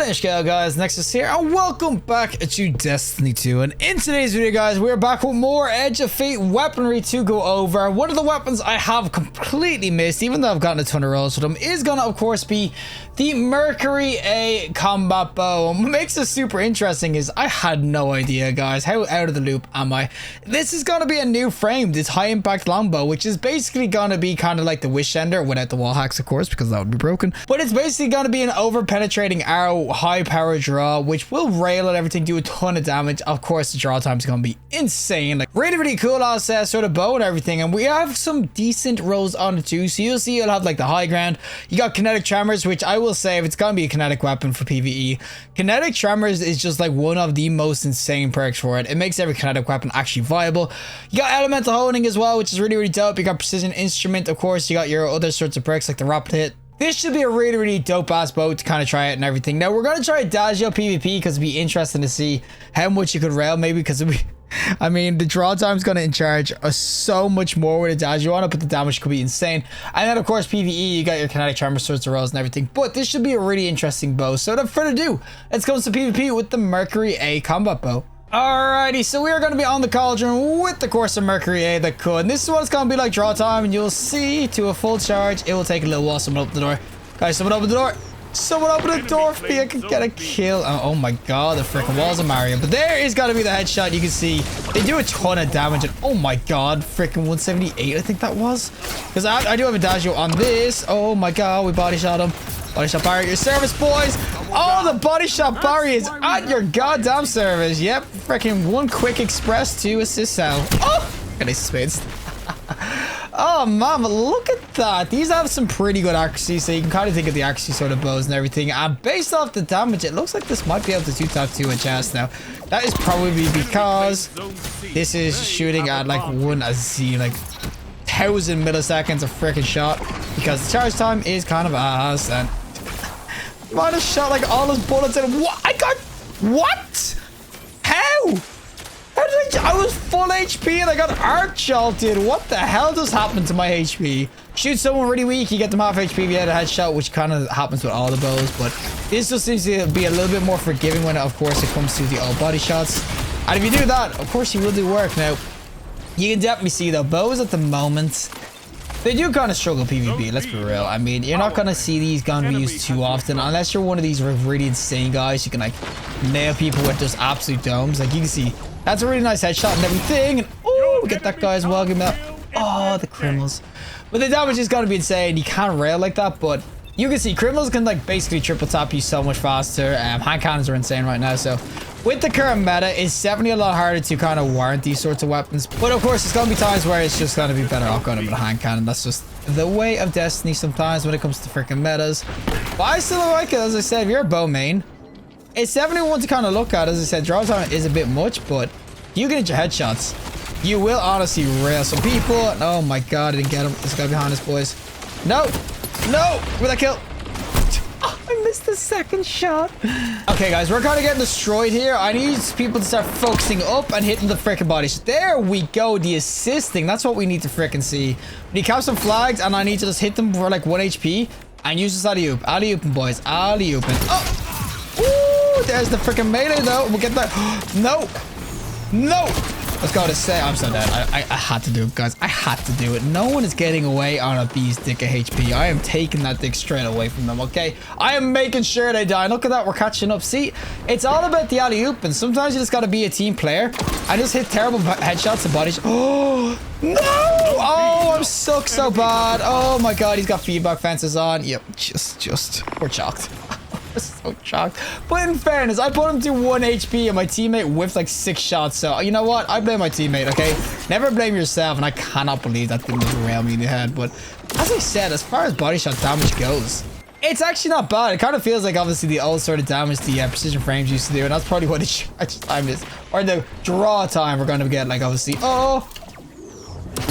What is going on, guys? Nexas here, and welcome back to Destiny 2. And in today's video, guys, we're back with more Edge of Fate weaponry to go over. One of the weapons I have completely missed, even though I've gotten a ton of rolls with them, is gonna, of course, be the MERCURY-A combat bow. And what makes this super interesting is I had no idea, guys. How out of the loop am I? This is gonna be a new frame, this high impact longbow, which is basically gonna be kind of like the Wish Ender without the wall hacks, of course, because that would be broken. But it's basically gonna be an over penetrating arrow, high power draw, which will rail and everything, do a ton of damage. Of course, the draw time is gonna be insane. Like really cool as sort of bow and everything. And we have some decent rolls on it too. So you'll see you'll have like the high ground. You got kinetic tremors, which I will say, if it's gonna be a kinetic weapon for PvE, kinetic tremors is just like one of the most insane perks for it. It makes every kinetic weapon actually viable. You got elemental honing as well, which is really dope. You got precision instrument, of course. You got your other sorts of perks like the rapid hit. This should be a really dope ass boat to kind of try it and everything. Now we're gonna try Adagio PvP because it'd be interesting to see how much you could rail, maybe, because I mean, the draw time's gonna in charge so much more with Adagio on it, but the damage could be insane. And then of course PvE, you got your kinetic tremor sorts of rolls and everything. But this should be a really interesting bow. So without further ado, let's go to PvP with the MERCURY-A combat bow. Alrighty, so we are going to be on the cauldron with the course of MERCURY-A that could. And this is what it's going to be like draw time, and you'll see to a full charge, it will take a little while. Someone open the door. Guys, someone open the door. Someone open the door for me. I can get a kill. Oh my god, the freaking walls of Mario. But there is going to be the headshot. You can see they do a ton of damage. And oh my god, freaking 178, I think that was. Because I do have Adagio on this. Oh my god, we body shot him. Body shot Barry at your service, boys. Oh, the body shot Barry is at your goddamn service. Yep, freaking one quick express to assist Sal. Oh, got ace of spades. Oh, mama, look at that. These have some pretty good accuracy, so you can kind of think of the accuracy sort of bows and everything. And based off the damage, it looks like this might be able to two-tap to a chest now. That is probably because this is shooting at like 1,000 milliseconds of freaking shot, because the charge time is kind of ass. And might have shot like all his bullets in. What? I got what? How did I was full HP and I got arc jolted. What the hell just happened to my HP? Shoot someone really weak, you get them half HP if you had a headshot, which kind of happens with all the bows. But this just seems to be a little bit more forgiving when, of course, it comes to the all body shots. And if you do that, of course, you will do work. Now, you can definitely see the bows at the moment, they do kind of struggle PvP, let's be real. I mean, you're not going to see these guns be used too often unless you're one of these really insane guys who can like nail people with just absolute domes. Like you can see, that's a really nice headshot and everything. And oh, get that guy as well. Give me that. Oh, the criminals. But the damage is going to be insane. You can't rail like that, but you can see criminals can like basically triple tap you so much faster. Hand cannons are insane right now. So with the current meta, it's definitely a lot harder to kind of warrant these sorts of weapons. But of course, there's going to be times where it's just going to be better off going with a hand cannon. That's just the way of Destiny sometimes when it comes to freaking metas. But I still like it. As I said, if you're a bow main, it's definitely one to kind of look at. As I said, draw time is a bit much, but you can hit your headshots. You will honestly rail some people. Oh my god, I didn't get him. This guy behind us, boys. No. No. Where'd that kill? I missed the second shot. Okay, guys, we're kind of getting destroyed here. I need people to start focusing up and hitting the freaking bodies. There we go. The assisting. That's what we need to freaking see. We need to cap some flags, and I need to just hit them for like 1 HP and use this alley-oop. Alley-ooping, boys. Alley-ooping. Oh. Ooh, there's the freaking melee, though. We'll get that. No. No. Let's go to say I'm so dead. I had to do it, guys. I had to do it. No one is getting away on a bee's dick of HP. I am taking that dick straight away from them, okay? I am making sure they die. Look at that. We're catching up. See, it's all about the alley-oop, and sometimes you just got to be a team player. I just hit terrible headshots and bodies. Oh, no. Oh, I'm stuck so bad. Oh, my God. He's got feedback fences on. Yep. We're shocked. So shocked. But in fairness, I put him to 1 HP and my teammate whiffed like 6 shots. So you know what? I blame my teammate, okay? Never blame yourself. And I cannot believe that thing just railed me in the head. But as I said, as far as body shot damage goes, it's actually not bad. It kind of feels like obviously the old sort of damage the precision frames used to do. And that's probably what the charge time is. Or the draw time we're going to get, like, obviously,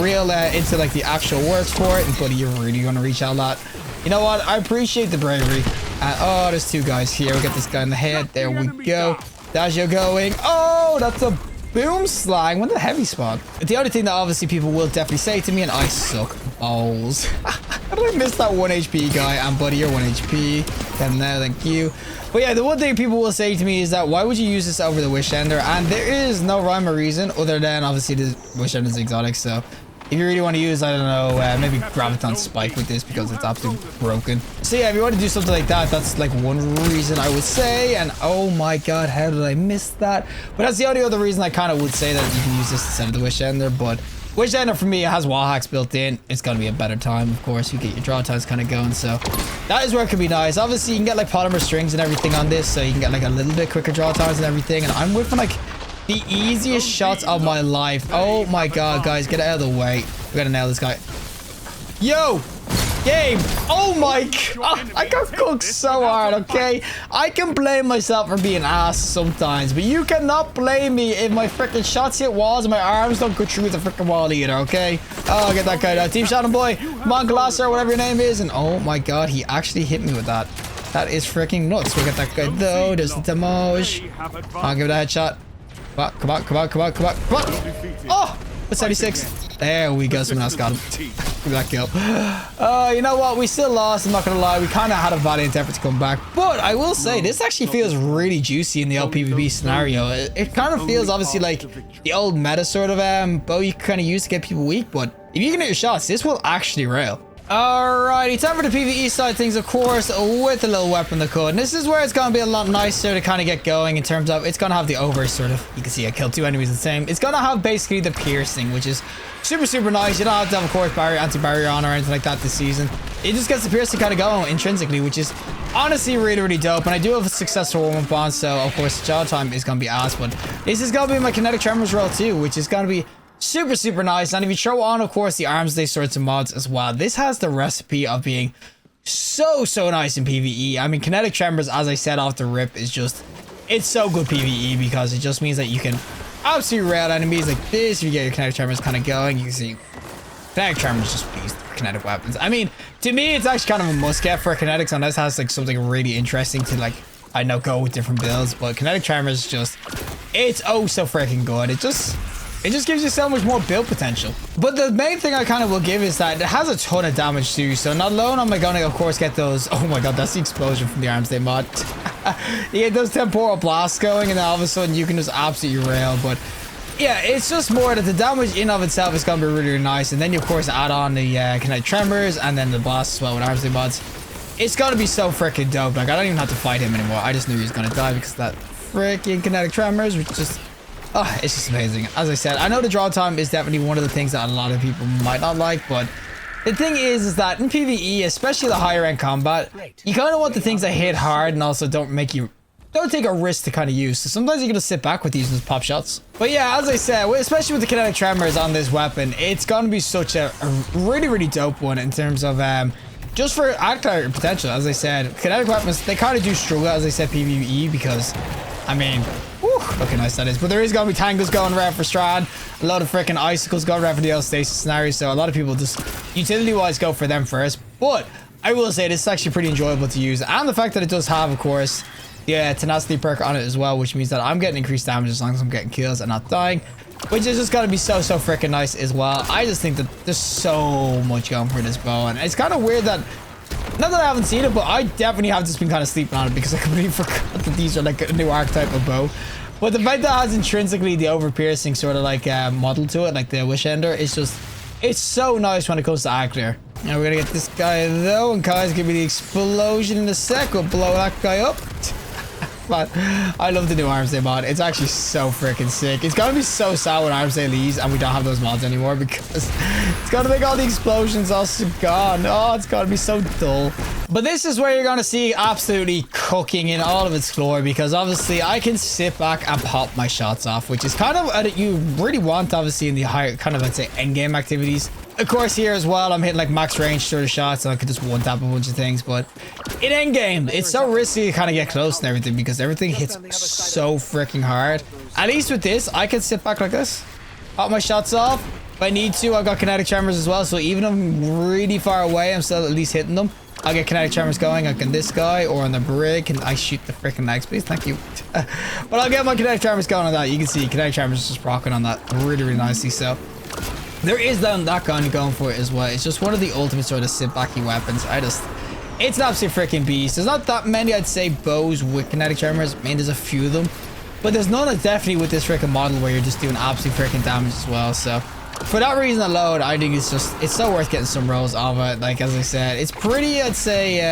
real into like the actual works for it. And buddy, you're really going to reach out a lot. You know what? I appreciate the bravery. Oh, there's 2 guys here. We get this guy in the head. There we go. Adagio going. Oh, that's a boom slang. What a heavy spot. The only thing that obviously people will definitely say to me, and I suck balls. How did I miss that 1 HP guy? And buddy, you're 1 HP. Then there, thank you. But yeah, the one thing people will say to me is that why would you use this over the Wish Ender? And there is no rhyme or reason other than obviously the Wish Ender is exotic. So if you really want to use, I don't know, maybe Graviton Spike with this because it's absolutely broken. So yeah, if you want to do something like that, that's like one reason I would say. And oh my god, how did I miss that? But that's the only other reason I kind of would say that you can use this instead of the Wish Ender. But Wish Ender for me, it has wall hacks built in. It's going to be a better time, of course. You get your draw times kind of going. So that is where it could be nice. Obviously, you can get like polymer strings and everything on this. So you can get like a little bit quicker draw times and everything. And I'm whipping like the easiest shots of my life. Oh my god, guys, get out of the way. We gotta nail this guy. Yo! Game! Oh my god! I got cooked so hard, okay? I can blame myself for being ass sometimes, but you cannot blame me if my freaking shots hit walls and my arms don't go through the freaking wall either, okay? Oh, get that guy down. Team Shadow Boy, Mongolasser, whatever your name is, and oh my god, he actually hit me with that. That is freaking nuts. We'll get that guy though. There's the Demoge. I'll give it a headshot. Come on, come on, come on, come on, come on. Oh! What's 76? There we go. Someone else got him. Give me that kill. You know what? We still lost. I'm not going to lie. We kind of had a valiant effort to come back. But I will say, this actually feels really juicy in the LPVP scenario. It kind of feels obviously like the old meta sort of bow you kind of use to get people weak. But if you can hit your shots, this will actually rail. Alrighty, time for the PvE side of things, of course, with a little weapon the code. And this is where it's going to be a lot nicer to kind of get going in terms of, it's going to have the over sort of, you can see I killed 2 enemies the same. It's going to have basically the piercing, which is super, super nice. You don't have to have, of course, anti-barrier on or anything like that this season. It just gets the piercing kind of going intrinsically, which is honestly really, really dope. And I do have a successful warm-up on, so of course, jaw time is going to be ass. But this is going to be my kinetic tremors roll too, which is going to be super, super nice. And if you throw on, of course, the arms day sorts of mods as well, this has the recipe of being so, so nice in PvE. I mean, kinetic tremors, as I said off the rip, is just, it's so good PvE because it just means that you can absolutely rail enemies like this. If you get your kinetic tremors kind of going, you can see kinetic tremors just beast for kinetic weapons. I mean, to me, it's actually kind of a must get for kinetics unless it has like something really interesting to like, I know, go with different builds. But kinetic tremors just, it's oh so freaking good. It just gives you so much more build potential. But the main thing I kind of will give is that it has a ton of damage too. So not alone am I going to, of course, get those. Oh my god, that's the explosion from the arms day mod. You get those temporal blasts going and then all of a sudden you can just absolutely rail. But yeah, it's just more that the damage in of itself is going to be really, really nice. And then you, of course, add on the kinetic tremors and then the blasts as well with arms day mods. It's going to be so freaking dope. Like, I don't even have to fight him anymore. I just knew he was going to die because of that freaking kinetic tremors, which just... oh, it's just amazing. As I said, I know the draw time is definitely one of the things that a lot of people might not like, but the thing is that in PvE, especially the higher end combat, you kind of want the things that hit hard and also don't take a risk to kind of use. So sometimes you're going to sit back with these and just pop shots. But yeah, as I said, especially with the kinetic tremors on this weapon, it's going to be such a really, really dope one in terms of just for actor potential. As I said, kinetic weapons, they kind of do struggle, as I said, PvE, because I mean, whew, look how nice that is. But there is going to be tangles going around for Strad. A lot of freaking icicles going around for the L-Stasis scenario. So a lot of people just utility-wise go for them first. But I will say this is actually pretty enjoyable to use. And the fact that it does have, of course, the tenacity perk on it as well, which means that I'm getting increased damage as long as I'm getting kills and not dying. Which is just going to be so, so freaking nice as well. I just think that there's so much going for this bow. And it's kind of weird that... not that I haven't seen it, but I definitely have just been kind of sleeping on it because I completely forgot that these are like a new archetype of bow. But the fact that it has intrinsically the over-piercing sort of like model to it, like the Wish Ender, it's just, it's so nice when it comes to Actor. Now we're going to get this guy though, and Kai's going to be the explosion in a sec. We'll blow that guy up. But I love the new Arms Day mod. It's actually so freaking sick. It's gonna be so sad when Arms Day leaves and we don't have those mods anymore because it's gonna make all the explosions also gone. Oh, it's gonna be so dull. But this is where you're gonna see absolutely cooking in all of its glory, because obviously I can sit back and pop my shots off, which is kind of what you really want obviously in the higher kind of, let's say, end game activities. Of course, here as well, I'm hitting like max range sort of shots, and I could just one tap a bunch of things. But in end game, it's so risky to kind of get close and everything because everything hits so freaking hard. At least with this, I can sit back like this, pop my shots off. If I need to, I've got kinetic tremors as well, so even if I'm really far away, I'm still at least hitting them. I'll get kinetic tremors going like on this guy or on the brig. Can I shoot the freaking legs, please? Thank you. But I'll get my kinetic tremors going on that. You can see kinetic tremors just rocking on that really, really nicely. So there is that kind of going for it as well. It's just one of the ultimate sort of sit backy weapons. It's an absolute freaking beast. There's not that many, I'd say, bows with kinetic tremors. I mean, there's a few of them, but there's none that's definitely with this freaking model where you're just doing absolute freaking damage as well. So for that reason alone, I think it's so worth getting some rolls of it. Like, as I said, it's pretty, I'd say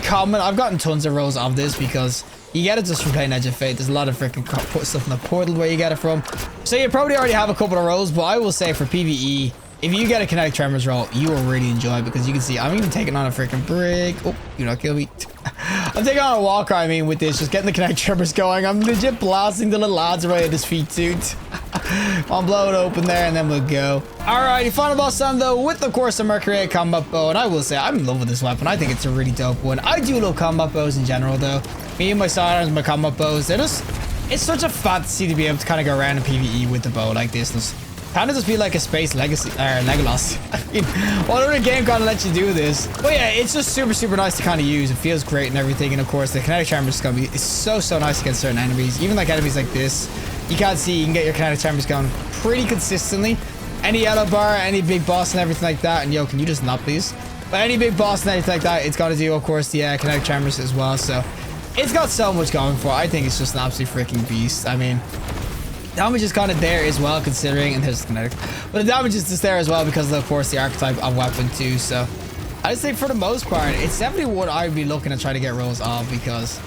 common. I've gotten tons of rolls of this because you get it just from playing Edge of Fate. There's a lot of freaking stuff in the portal where you get it from. So you probably already have a couple of rolls, but I will say for PvE, if you get a kinetic tremors roll, you will really enjoy it because you can see I'm even taking on a freaking brig. Oh, you not kill me. I'm taking on a walker, I mean, with this, just getting the kinetic tremors going. I'm legit blasting the little lads right at his feet, dude. I'll blow it open there and then we'll go. Alrighty, final boss time though, with of course the MERCURY-A combat bow. And I will say, I'm in love with this weapon. I think it's a really dope one. I do love combat bows in general though. Me and my sidearms and my combat bows, it's such a fantasy to be able to kind of go around in PvE with the bow like this. Kind of just feel like a space legacy or Legolas. I mean, what other game kind of lets you do this? But yeah, it's just super, super nice to kind of use. It feels great and everything. And of course, the kinetic tremors is gonna be so nice against certain enemies. Even like enemies like this, you can't see. You can get your kinetic tremors going pretty consistently. Any yellow bar, any big boss and everything like that. And yo, can you just not please? But any big boss and everything like that, it's got to do, of course, the kinetic tremors as well. So it's got so much going for it. I think it's just an absolute freaking beast. I mean, damage is kind of there as well, considering, and there's kinetic, but the damage is just there as well because of course the archetype of weapon too. So I'd say for the most part, it's definitely what I'd be looking to try to get rolls of because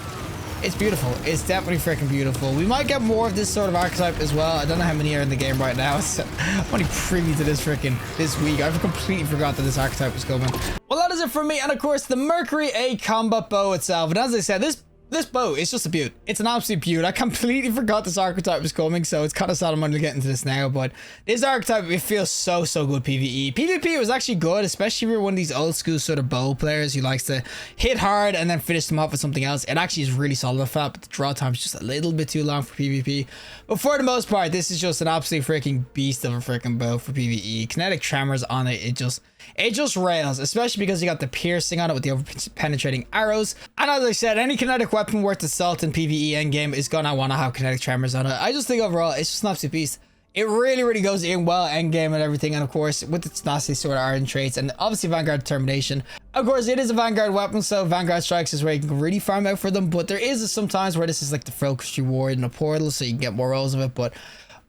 it's beautiful. It's definitely freaking beautiful. We might get more of this sort of archetype as well. I don't know how many are in the game right now. So I'm only privy to this this week. I've completely forgot that this archetype was coming. Well, that is it from me, and of course the MERCURY-A combat bow itself. And as I said, this bow is just a beaut. It's an absolute beaut. I completely forgot this archetype was coming, so it's kind of sad I'm only getting to this now. But this archetype, it feels so good PvE. PvP was actually good, especially if you're one of these old school sort of bow players who likes to hit hard and then finish them off with something else. It actually is really solid for that, but the draw time is just a little bit too long for PvP. But for the most part, this is just an absolute freaking beast of a freaking bow for PvE. Kinetic tremors on it, it just rails, especially because you got the piercing on it with the over penetrating arrows. And as I said, any kinetic weapon worth its salt in PvE endgame is gonna want to have kinetic tremors on it. I just think overall it's just an absolute beast. It really goes in well endgame and everything, and of course with its nasty sort of iron traits and obviously Vanguard determination. Of course it is a Vanguard weapon, so Vanguard strikes is where you can really farm out for them, but there is sometimes where this is like the focus reward in a portal, so you can get more rolls of it. But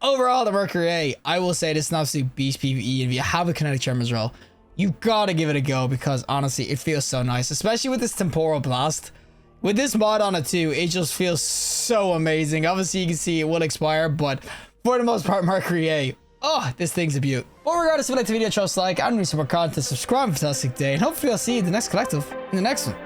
overall, the MERCURY-A, I will say this is an absolute beast PvE. If you have a kinetic tremors roll, you gotta give it a go because honestly it feels so nice, especially with this temporal blast. With this mod on it too, it just feels so amazing. Obviously you can see it will expire, but for the most part, MERCURY-A, oh, this thing's a beaut. But regardless, if you like the video, trust like and read some more content, subscribe, fantastic day, and hopefully I'll see you in the next collective in the next one.